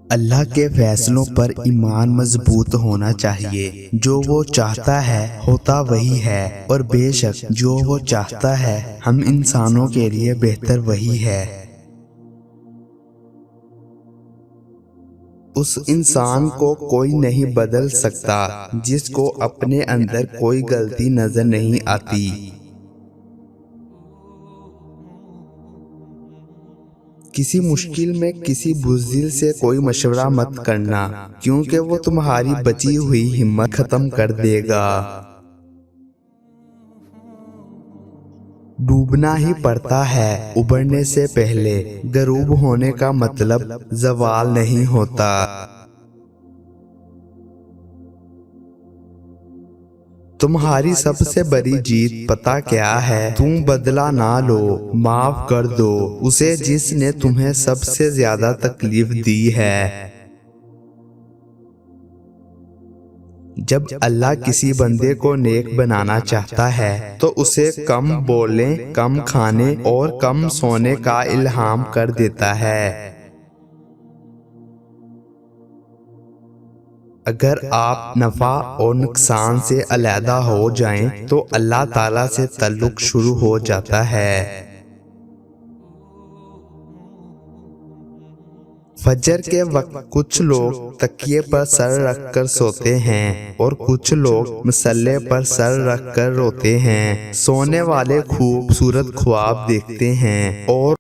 اللہ کے فیصلوں پر ایمان مضبوط ہونا چاہیے۔ جو وہ چاہتا ہے ہوتا وہی ہے، اور بے شک جو وہ چاہتا ہے ہم انسانوں کے لیے بہتر وہی ہے۔ اس انسان کو کوئی نہیں بدل سکتا جس کو اپنے اندر کوئی غلطی نظر نہیں آتی۔ کسی مشکل میں کسی بزدل سے کوئی مشورہ مت کرنا، کیونکہ وہ تمہاری بچی ہوئی ہمت ختم کر دے گا۔ ڈوبنا ہی پڑتا ہے ابھرنے سے پہلے، غروب ہونے کا مطلب زوال نہیں ہوتا۔ تمہاری سب سے بڑی جیت پتہ کیا ہے؟ تم بدلہ نہ لو، معاف کر دو اسے جس نے تمہیں سب سے زیادہ تکلیف دی ہے۔ جب اللہ کسی بندے کو نیک بنانا چاہتا ہے تو اسے کم بولنے، کم کھانے اور کم سونے کا الہام کر دیتا ہے۔ اگر آپ نفع اور نقصان سے علیحدہ ہو جائیں تو اللہ تعالیٰ سے تعلق شروع ہو جاتا ہے۔ فجر کے وقت کچھ لوگ تکیے پر سر رکھ کر سوتے ہیں اور کچھ لوگ مصلے پر سر رکھ کر روتے ہیں۔ سونے والے خوبصورت خواب دیکھتے ہیں اور